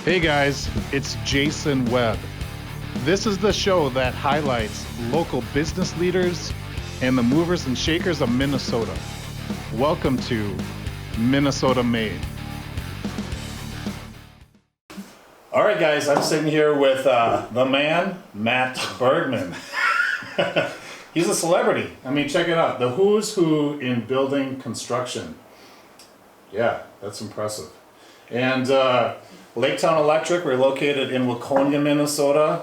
Hey guys, it's Jason Webb. This is the show that highlights local business leaders and the movers and shakers of Minnesota. Welcome to Minnesota Made. All right, guys, I'm sitting here with the man, Matt Bergmann. He's a celebrity. I mean, check it out. The who's who in building construction. Yeah, that's impressive. And Laketown Electric, we're located in Waconia, Minnesota.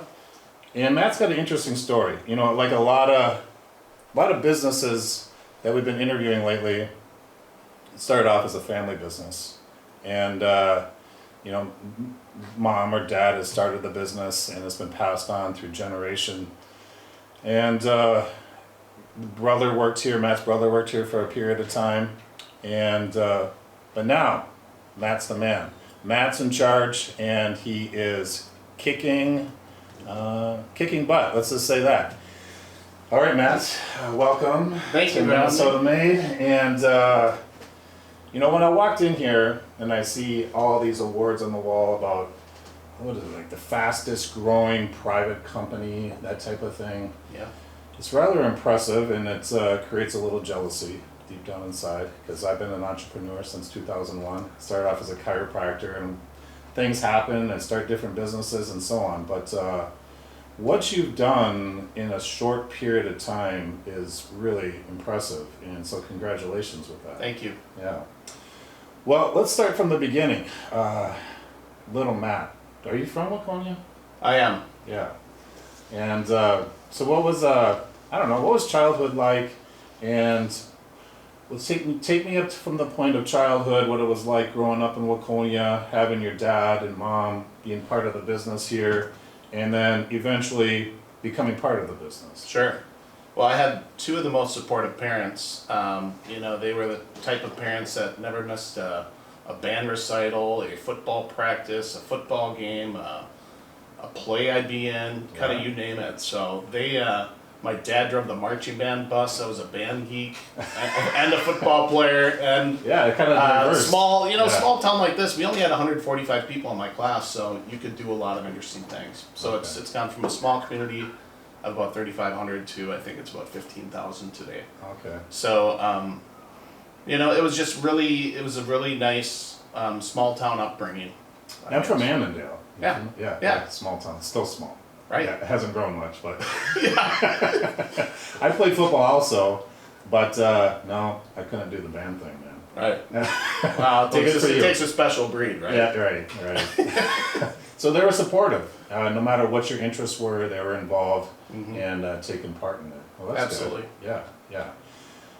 And Matt's got an interesting story. You know, like a lot of businesses that we've been interviewing lately, it started off as a family business. And, you know, mom or dad has started the business and it's been passed on through generation. And brother worked here, Matt's brother worked here for a period of time. And, but now, Matt's the man. Matt's in charge, and he is kicking butt. Let's just say that. All right, Matt, welcome. Thank you, to Minnesota Made. And you know, when I walked in here and I see all these awards on the wall about what is it, like the fastest growing private company, that type of thing. Yeah. It's rather impressive, and it creates a little jealousy deep down inside, because I've been an entrepreneur since 2001. Started off as a chiropractor, and things happen and start different businesses and so on. But what you've done in a short period of time is really impressive, and so congratulations with that. Thank you. Yeah. Well, let's start from the beginning. Little Matt, are you from Waconia? I am. Yeah. And so what was what was childhood like? And let's take me up from the point of childhood, what it was like growing up in Waconia, having your dad and mom being part of the business here, and then eventually becoming part of the business. Sure. Well, I had two of the most supportive parents. You know, they were the type of parents that never missed a band recital, a football practice, a football game, a play I'd be in, kind of you name it. So they, my dad drove the marching band bus. I was a band geek and a football player. And yeah, kind of diverse. Small town like this, we only had 145 people in my class, so you could do a lot of interesting things. So Okay. it's gone from a small community of about 3,500 to I think it's about 15,000 today. Okay. So, you know, it was a really nice small town upbringing. I'm from Annandale. Yeah. Yeah. Small town, still small. Right. Yeah, it hasn't grown much, but I played football also, but no, I couldn't do the band thing, man. Right. Wow, Well, it takes a special breed, right? Yeah, right. So they were supportive. No matter what your interests were, they were involved and taking part in it. Well, that's Absolutely. good. Yeah.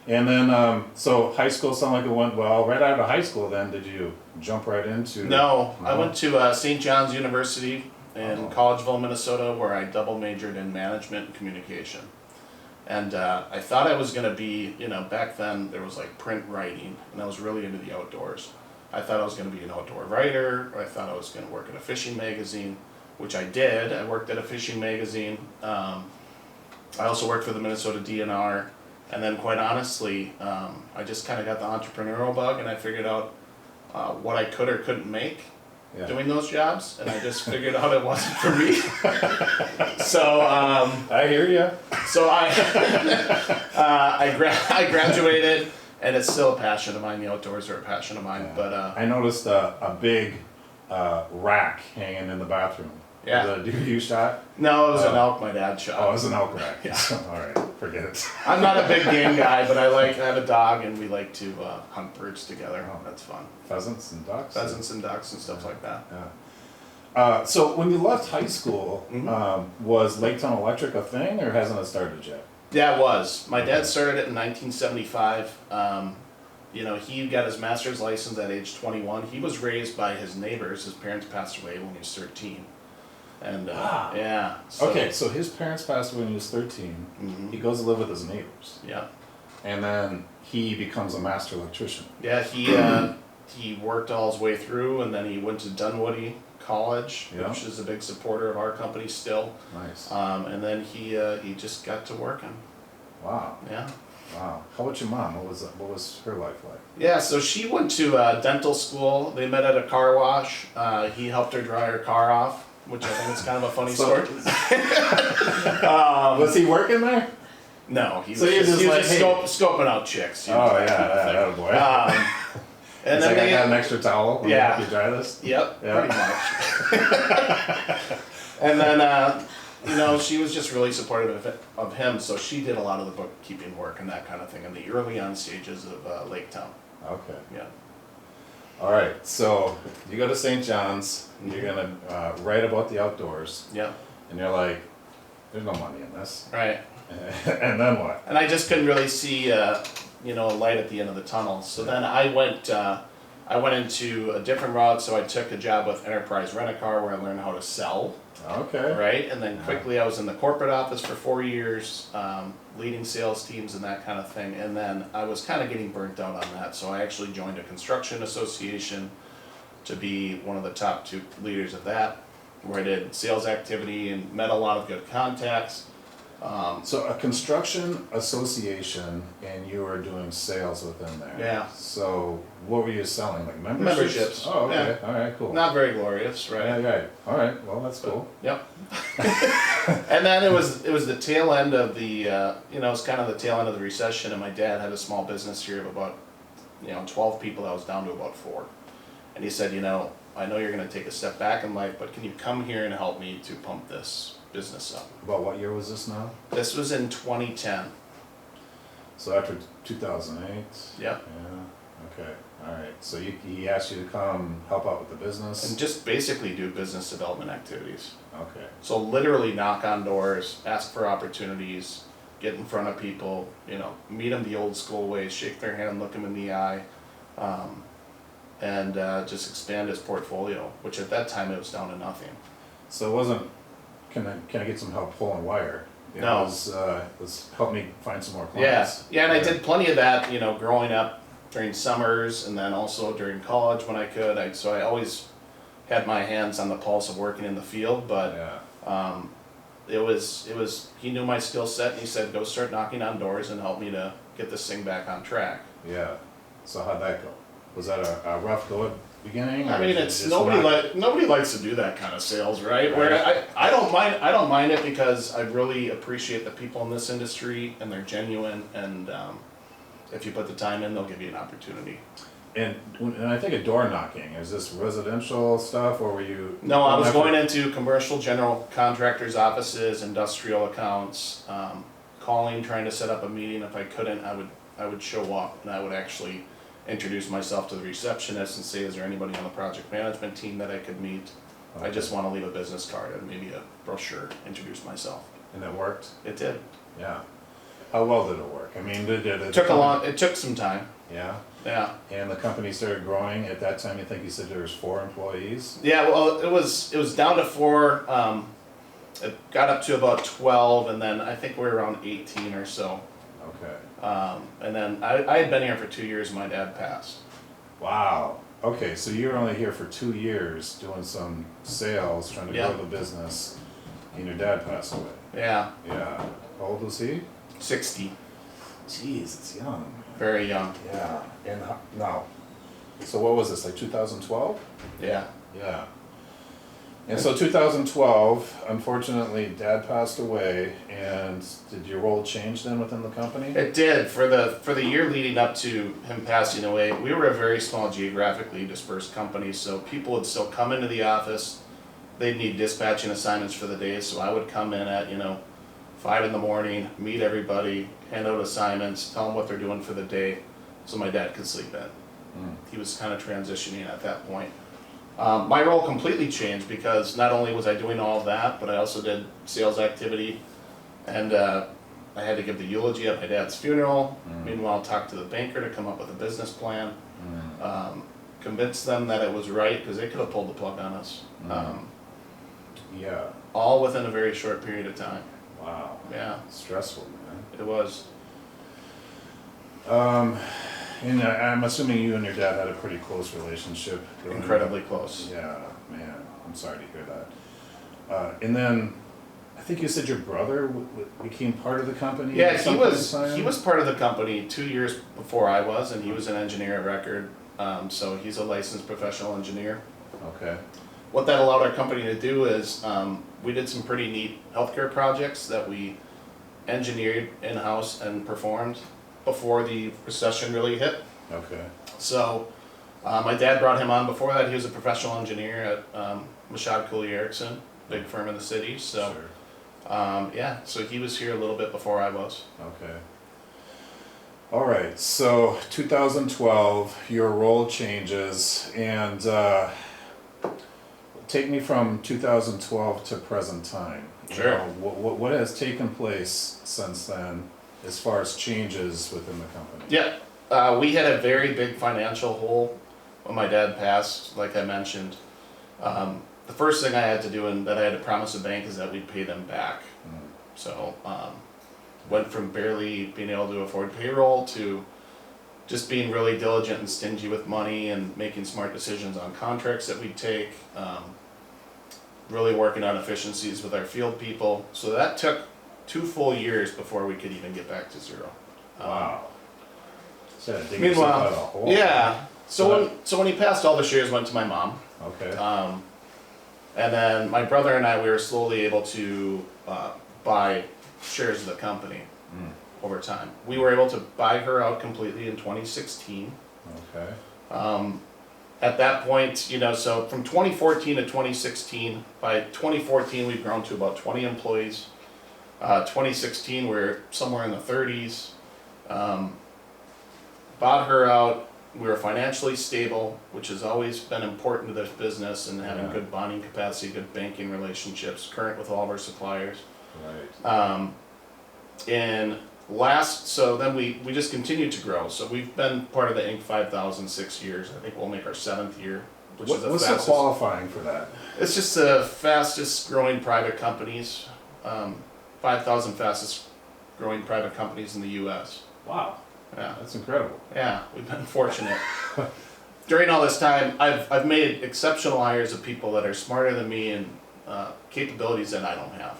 And then, so high school sounded like it went well. Right out of high school, then, did you jump right into? No, I went to St. John's University in Collegeville, Minnesota, where I double majored in management and communication. And I thought I was going to be, you know, back then there was like print writing, and I was really into the outdoors. I thought I was going to be an outdoor writer, or I thought I was going to work in a fishing magazine, which I did. I worked at a fishing magazine. I also worked for the Minnesota DNR. And then quite honestly, I just kind of got the entrepreneurial bug, and I figured out what I could or couldn't make doing those jobs, and I just figured out it wasn't for me. So I hear you. So I graduated, and it's still a passion of mine. The outdoors are a passion of mine. Yeah. But I noticed a big rack hanging in the bathroom. Yeah. Was it a DU shot? no, it was an elk my dad shot. Oh, it was an elk rack. Yeah. All right, forget it. I'm not a big game guy, but I have a dog, and we like to hunt birds together. Oh. That's fun. Pheasants and ducks? Pheasants and ducks and stuff like that. Yeah. So when you left high school, was Laketown Electric a thing, or hasn't it started yet? Yeah, it was. My dad started it in 1975. You know, he got his master's license at age 21. He was raised by his neighbors. His parents passed away when he was 13. And Wow. yeah. So, Okay, so his parents passed away when he was 13. He goes to live with his neighbors. Yeah. And then he becomes a master electrician. Yeah, he worked all his way through, and then he went to Dunwoody College, which is a big supporter of our company still. Nice. And then he just got to working. Wow. Yeah. Wow. How about your mom? What was her life like? Yeah, so she went to dental school. They met at a car wash. He helped her dry her car off, which I think is kind of a funny story. Was he working there? No, he was So you're just, just he was like, just hey. scoping out chicks. Oh yeah, that boy. And It's then like, I they, got an extra towel. Let me Yeah. help you dry this. Yep, Yeah. pretty much. And then, you know, she was just really supportive of him, so she did a lot of the bookkeeping work and that kind of thing in the early on stages of Laketown. Okay. Yeah. All right. So you go to St. John's. You're gonna write about the outdoors, Yeah. and you're like, "There's no money in this." Right. And then what? And I just couldn't really see, you know, a light at the end of the tunnel. So then I went into a different route. So I took a job with Enterprise Rent-A-Car where I learned how to sell. Okay. Right, and then quickly I was in the corporate office for 4 years, leading sales teams and that kind of thing. And then I was kind of getting burnt out on that, so I actually joined a construction association to be one of the top 2 leaders of that, where I did sales activity and met a lot of good contacts. So a construction association, and you were doing sales within there. Yeah. So what were you selling? Like memberships? Memberships. Oh, okay. All right. Cool. Not very glorious, right? Yeah. Right. All right. Well, that's cool. Yep. And then it was the tail end of the you know, it was kind of the tail end of the recession, and my dad had a small business here of about 12 people that was down to about 4, and he said, you know, I know you're going to take a step back in life, but can you come here and help me to pump this business up? About what year was this now? This was in 2010. So after 2008. Yep. Yeah. Okay. All right. So he asked you to come help out with the business. And just basically do business development activities. Okay. So literally knock on doors, ask for opportunities, get in front of people, you know, meet them the old school way, shake their hand, look them in the eye, and just expand his portfolio, which at that time it was down to nothing. So it wasn't, can I get some help pulling wire? It No. was help me find some more Yeah, clients. yeah, and I did plenty of that, you know, growing up during summers and then also during college when I could. So I always had my hands on the pulse of working in the field, but Yeah. it was he knew my skill set, and he said, go start knocking on doors and help me to get this thing back on track. Yeah. So how'd that go? Was that a rough go at the beginning? I or mean, did you it's just nobody likes to do that kind of sales, right? Right. Where I don't mind it because I really appreciate the people in this industry, and they're genuine, and if you put the time in, they'll give you an opportunity. And I think a door knocking, is this residential stuff, or were you? No, I was going into commercial general contractors' offices, industrial accounts, calling, trying to set up a meeting. If I couldn't, I would show up, and I would actually introduce myself to the receptionist and say, is there anybody on the project management team that I could meet? Okay. I just want to leave a business card and maybe a brochure, introduce myself. And it worked? It did. Yeah. How well did it work? I mean, did It took some time. Yeah. Yeah. And the company started growing. At that time, you think you said there was 4 employees? Yeah, well, it was down to 4. It got up to about 12, and then I think we were around 18 or so. Okay. And then I had been here for 2 years, and my dad passed. Wow. Okay, so you were only here for 2 years doing some sales, trying to Yeah. grow the business, and your dad passed away. Yeah, Yeah. How old was he? 60, Jeez, it's young. very young. Yeah. And now, so what was this, like 2012? Yeah. Yeah. And so 2012, unfortunately, Dad passed away, and did your role change then within the company? It did. For the year leading up to him passing away, we were a very small geographically dispersed company, so people would still come into the office. They'd need dispatching assignments for the day, so I would come in at 5 in the morning, meet everybody, hand out assignments, tell them what they're doing for the day, so my dad could sleep in. He was kind of transitioning at that point. My role completely changed because not only was I doing all of that, but I also did sales activity, and I had to give the eulogy at my dad's funeral. Meanwhile, talk to the banker to come up with a business plan, convince them that it was right because they could have pulled the plug on us. Yeah. All within a very short period of time. Wow. Yeah, Stressful, man. it was. And I'm assuming you and your dad had a pretty close relationship. Incredibly close. Yeah, man. I'm sorry to hear that. And then, I think you said your brother became part of the company. Yeah, at some he point in was time? he was part of the company 2 years before I was, and he was an engineer of record. So he's a licensed professional engineer. Okay. What that allowed our company to do is we did some pretty neat healthcare projects that we engineered in-house and performed before the recession really hit. Okay. So my dad brought him on. Before that, he was a professional engineer at Machad Cooley Erickson, big firm in the city. So Sure. yeah, so he was here a little bit before I was. Okay. All right. So 2012, your role changes, and take me from 2012 to present time. Sure. You know, what has taken place since then, as far as changes within the company? Yeah, we had a very big financial hole when my dad passed, like I mentioned. The first thing I had to do and that I had to promise the bank is that we'd pay them back. Mm. So went from barely being able to afford payroll to just being really diligent and stingy with money and making smart decisions on contracts that we'd take. Really working on efficiencies with our field people. So that took 2 full years before we could even get back to zero. Wow. So you had to dig yourself out of a hole. Yeah. So when he passed, all the shares went to my mom. Okay. And then my brother and I, we were slowly able to buy shares of the company over time. We were able to buy her out completely in 2016. Okay. At that point, you know, so from 2014 to 2016, by 2014 we've grown to about 20 employees. 2016 we're somewhere in the 30s. Bought her out. We were financially stable, which has always been important to this business, and having good bonding capacity, good banking relationships, current with all of our suppliers. Right. So then we just continued to grow. So we've been part of the Inc. 5000 6 years. I think we'll make our 7th year, which is the What's fastest. the qualifying for that? It's just the fastest growing private companies, 5,000 fastest growing private companies in the U.S. Wow. Yeah. That's incredible. Yeah, we've been fortunate. During all this time, I've made exceptional hires of people that are smarter than me and capabilities that I don't have.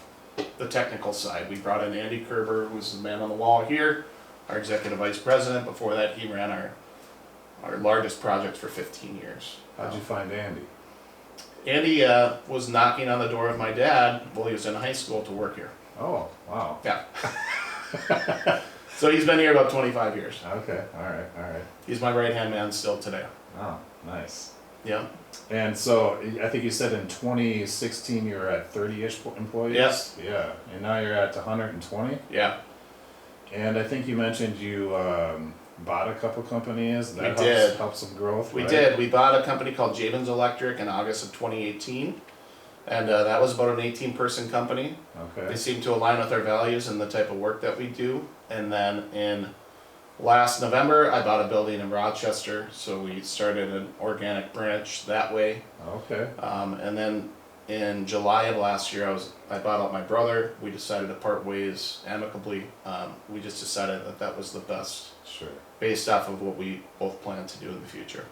The technical side, we brought in Andy Kerber, who's the man on the wall here, our executive vice president. Before that, he ran our largest project for 15 years. How'd you find Andy? Andy was knocking on the door of my dad while he was in high school to work here. Oh, wow. Yeah. So he's been here about 25 years. Okay. All right. He's my right-hand man still today. Oh, nice. Yeah. And so I think you said in 2016 you were at 30-ish employees? Yes. Yeah. And now you're at 120? Yeah. And I think you mentioned you bought a couple companies. That We did. helped some growth, We right? did. We bought a company called Matt Electric in August of 2018. And that was about an 18-person company. Okay. They seemed to align with our values and the type of work that we do. And then in last November, I bought a building in Rochester, so we started an organic branch that way. Okay. And then in July of last year, I bought out my brother. We decided to part ways amicably. We just decided that that was the best, Sure. based off of what we both plan to do in the future.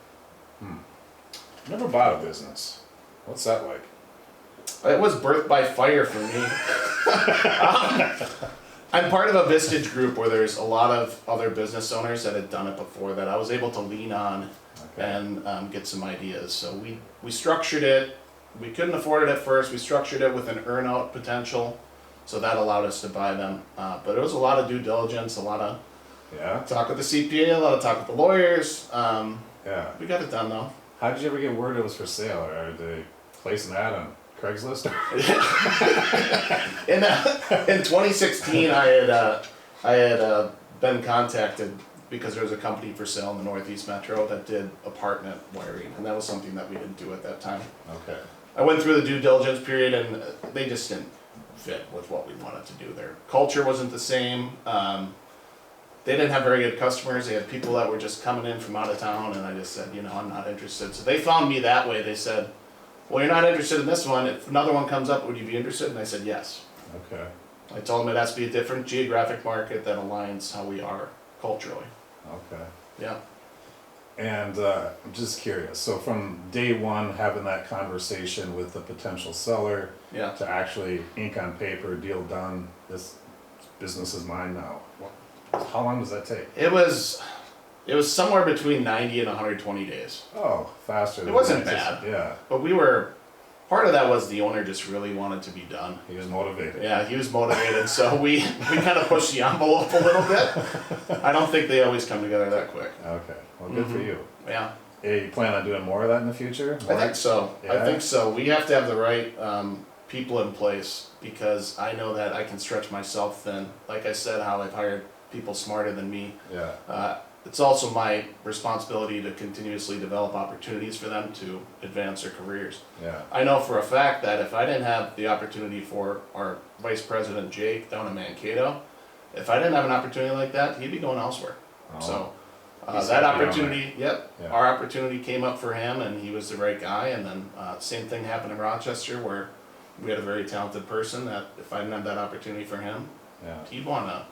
Never bought a business. What's that like? It was birthed by fire for me. I'm part of a Vistage group where there's a lot of other business owners that had done it before that I was able to lean on and get some ideas. So we structured it. We couldn't afford it at first. We structured it with an earn-out potential, so that allowed us to buy them. But it was a lot of due diligence, a lot of talk with the CPA, a lot of talk with the lawyers. Yeah. We got it done though. How did you ever get word it was for sale? Or did they place an ad on Craigslist? In 2016, I had been contacted because there was a company for sale in the Northeast Metro that did apartment wiring, and that was something that we didn't do at that time. Okay. I went through the due diligence period, and they just didn't fit with what we wanted to do. Their culture wasn't the same. They didn't have very good customers. They had people that were just coming in from out of town, and I just said, I'm not interested. So they found me that way. They said, well, you're not interested in this one. If another one comes up, would you be interested? And I said, yes. Okay. I told them it has to be a different geographic market that aligns how we are culturally. Okay. Yeah. And I'm just curious. So from day one, having that conversation with the potential seller Yeah. to actually ink on paper, deal done, this business is mine now. How long does that take? It was somewhere between 90 and 120 days. Oh, faster. It than wasn't that. bad. Yeah, But part of that was the owner just really wanted to be done. he was motivated. Yeah, he was motivated, so we kind of pushed the envelope a little bit. I don't think they always come together that quick. Okay, well, good for you. Yeah, Hey, you plan on doing more of that in the future? I think so. Yeah? I think so. We have to have the right people in place because I know that I can stretch myself thin. Like I said, how I've hired people smarter than me. Yeah, It's also my responsibility to continuously develop opportunities for them to advance their careers. yeah, I know for a fact that if I didn't have the opportunity for our Vice President Jake down in Mankato, if I didn't have an opportunity like that, he'd be going elsewhere. Oh. So He's that happy down opportunity, Yeah. our opportunity came up for him and he was the right guy. And then same thing happened in Rochester where we had a very talented person that if I didn't have that opportunity for him, yeah, he'd want to,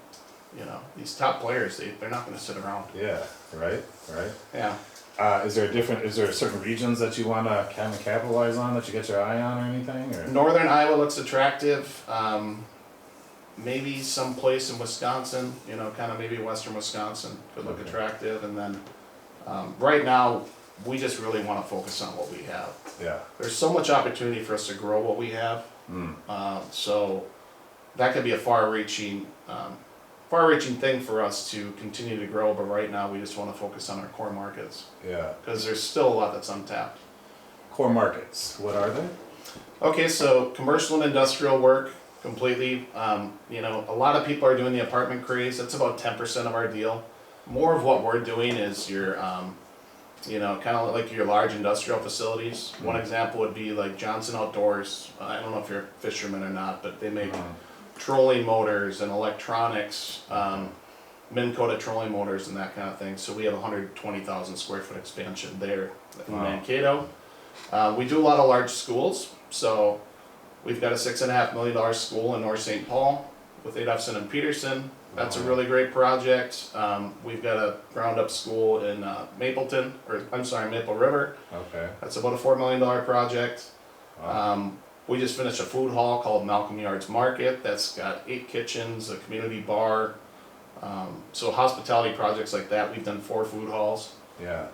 these top players, they're not going to sit around. yeah, right. Yeah. Is there certain regions that you want to kind of capitalize on that you get your eye on or anything? Or? Northern Iowa looks attractive. Maybe some place in Wisconsin, kind of maybe western Wisconsin could look Okay. attractive. And then right now, we just really want to focus on what we have. Yeah. There's so much opportunity for us to grow what we have. Mm. So that could be a far-reaching thing for us to continue to grow. But right now, we just want to focus on our core markets Yeah. because there's still a lot that's untapped. Core markets. What are they? Okay, so commercial and industrial work completely. A lot of people are doing the apartment craze. That's about 10% of our deal. More of what we're doing is your, kind of like your large industrial facilities. One example would be like Johnson Outdoors. I don't know if you're a fisherman or not, but they make trolling motors and electronics, Minn Kota trolling motors and that kind of thing. So we have 120,000 square foot expansion there in Wow. Mankato. We do a lot of large schools. So we've got a $6.5 million school in North St. Paul with Adolphson and Peterson. That's a really great project. We've got a ground up school in Maple River. Okay. That's about a $4 million project. Wow. We just finished a food hall called Malcolm Yards Market. That's got 8 kitchens, a community bar. So hospitality projects like that. We've done 4 food halls. Yeah.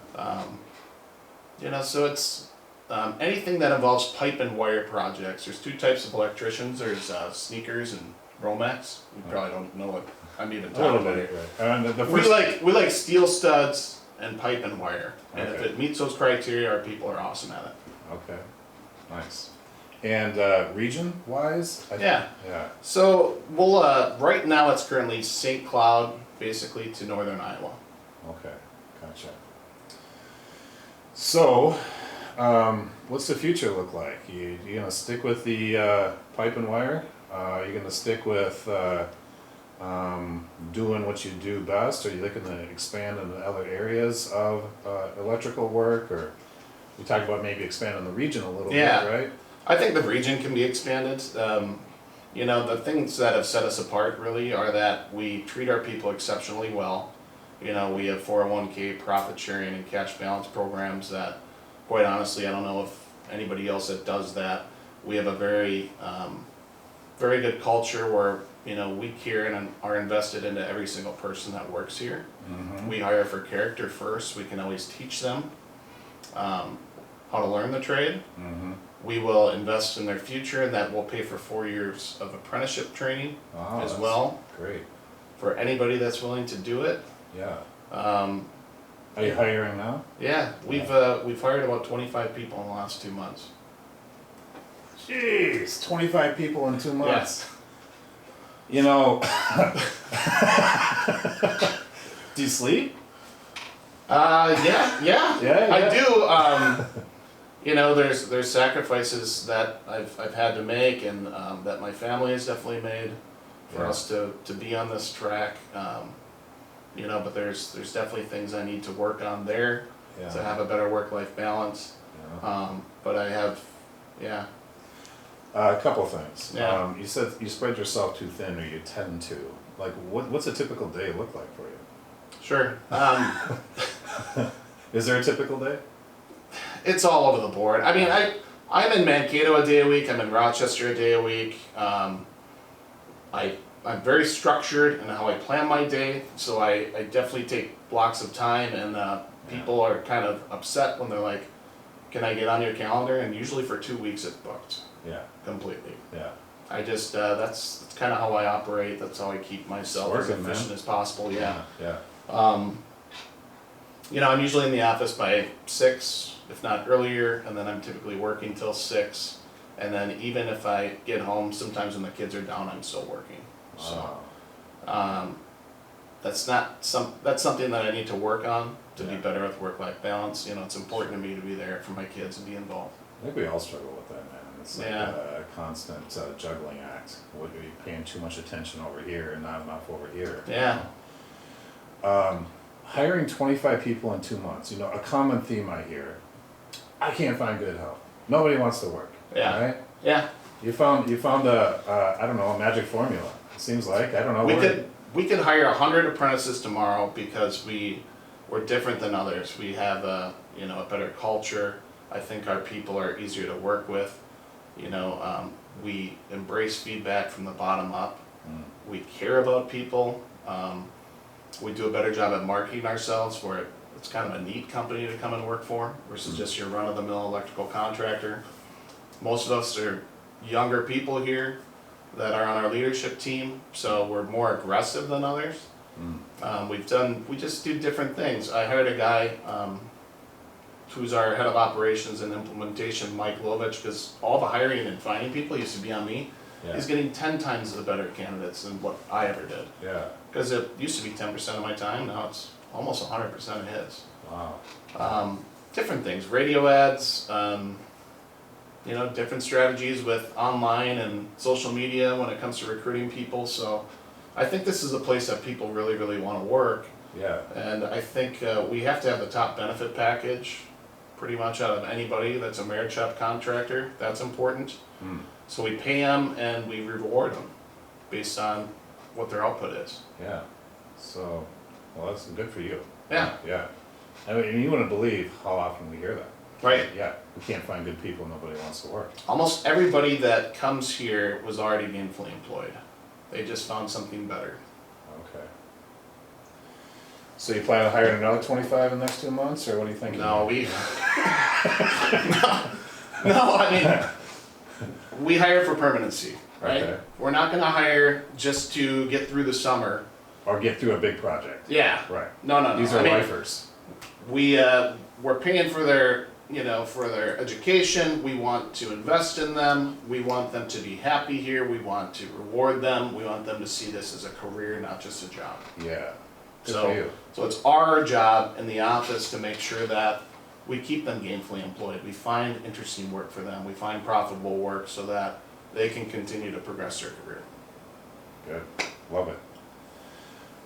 So it's anything that involves pipe and wire projects. There's 2 types of electricians. There's sneakers and Romex. You probably don't know what I'm even A little talking about. bit. Right. And the We first. like steel studs and pipe and wire. And if Okay. it meets those criteria, our people are awesome at it. Okay. Nice. And region wise? Yeah. Yeah. So we'll right now it's currently St. Cloud, basically to northern Iowa. Okay. Gotcha. So, what's the future look like? You gonna stick with the pipe and wire? You gonna stick with doing what you do best? Are you looking to expand into other areas of electrical work? Or we talked about maybe expanding the region a little Yeah. bit, right? I think the region can be expanded. The things that have set us apart really are that we treat our people exceptionally well. We have 401k, profit sharing, and cash balance programs that, quite honestly, I don't know if anybody else that does that. We have a very, very good culture where, we care and are invested into every single person that works here. Mm-hmm. We hire for character first. We can always teach them how to learn the trade. Mm-hmm. We will invest in their future, and that will pay for 4 years of apprenticeship training Wow, as that's well Great. for anybody that's willing to do it. Yeah. Um, Are you hiring now? yeah, we've hired about 25 people in the last 2 months. Jeez, 25 people in 2 months. Yes. Do you sleep? Yeah. Yeah. I do. There's sacrifices that I've had to make, and that my family has definitely made for Yeah. us to be on this track. But there's definitely things I need to work on there Yeah. to have a better work-life balance. Yeah. But I have, yeah. A couple of things. Yeah. You said you spread yourself too thin, or you tend to. Like, what's a typical day look like for you? Sure. Is there a typical day? It's all over the board. I mean, I'm in Mankato a day a week. I'm in Rochester a day a week. I'm very structured in how I plan my day, so I definitely take blocks of time, and people are kind of upset when they're like, can I get on your calendar? And usually for 2 weeks it's booked. Yeah. Completely. Yeah. I just, that's kind of how I operate. That's how I keep myself as efficient as possible. Yeah. Yeah. You know, I'm usually in the office by 6, if not earlier, and then I'm typically working till 6. And then even if I get home, sometimes when the kids are down, I'm still working. So, that's something that I need to work on to be better with work-life balance. You know, it's important to me to be there for my kids and be involved. I think we all struggle with that, man. It's like a constant juggling act. What are you paying too much attention over here and not enough over here? Yeah. Hiring 25 people in 2 months. You know, a common theme I hear. I can't find good help. Nobody wants to work. Yeah. Right? Yeah. You found a I don't know, a magic formula. It seems like, I don't know. We could hire 100 apprentices tomorrow because we're different than others. We have a better culture. I think our people are easier to work with. You know, we embrace feedback from the bottom up. We care about people. We do a better job at marketing ourselves, where it's kind of a neat company to come and work for versus just your run-of-the-mill electrical contractor. Most of us are younger people here that are on our leadership team, so we're more aggressive than others. We just do different things. I hired a guy who's our head of operations and implementation, Mike Lovich, because all the hiring and finding people used to be on me. Yeah. He's getting 10 times the better candidates than what I ever did. Yeah. Because it used to be 10% of my time, now it's almost 100% of his. Wow. Different things, radio ads, different strategies with online and social media when it comes to recruiting people. So I think this is a place that people really, really want to work. Yeah. And I think we have to have the top benefit package pretty much out of anybody that's a merit shop contractor. That's important. So we pay them and we reward them based on what their output is. Yeah. So, well, that's good for you. Yeah. Yeah. I mean, you wouldn't believe how often we hear that. Right. Yeah. We can't find good people. Nobody wants to work. Almost everybody that comes here was already gainfully employed. They just found something better. Okay. So you plan on hiring another 25 in the next 2 months, or what do you think? No, no, I mean, we hire for permanency, right? Okay. We're not gonna hire just to get through the summer. Or get through a big project. Yeah. Right. No. These are lifers. We're paying for their education. We want to invest in them. We want them to be happy here. We want to reward them. We want them to see this as a career, not just a job. Yeah. Good for you. So it's our job in the office to make sure that we keep them gainfully employed. We find interesting work for them. We find profitable work so that they can continue to progress their career. Good. Love it.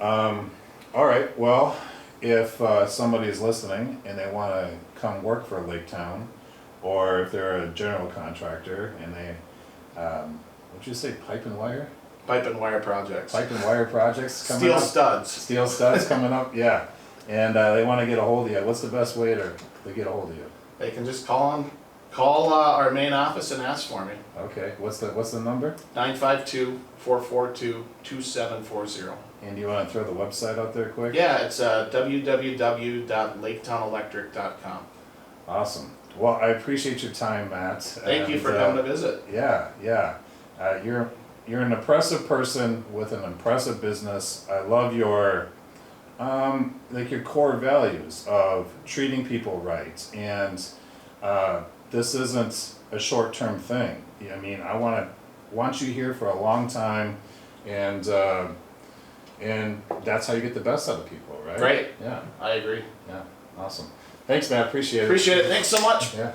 All right. Well, if somebody is listening and they want to come work for Laketown, or if they're a general contractor and they, what'd you say, pipe and wire? Pipe and wire projects. Pipe and wire projects coming Steel up. studs. Steel studs coming up, yeah. And they want to get a hold of you. What's the best way to get a hold of you? They can just call our main office and ask for me. Okay. What's the number? 952-442-2740. And you want to throw the website out there quick? Yeah, it's www.laketownelectric.com. Awesome. Well, I appreciate your time, Matt. Thank you for coming to visit. Yeah. You're an impressive person with an impressive business. I love your your core values of treating people right, and this isn't a short-term thing. I mean, I want you here for a long time, and that's how you get the best out of people, right? Right. Yeah. I agree. Yeah. Awesome. Thanks, Matt. Appreciate it. Appreciate it. Thanks so much. Yeah.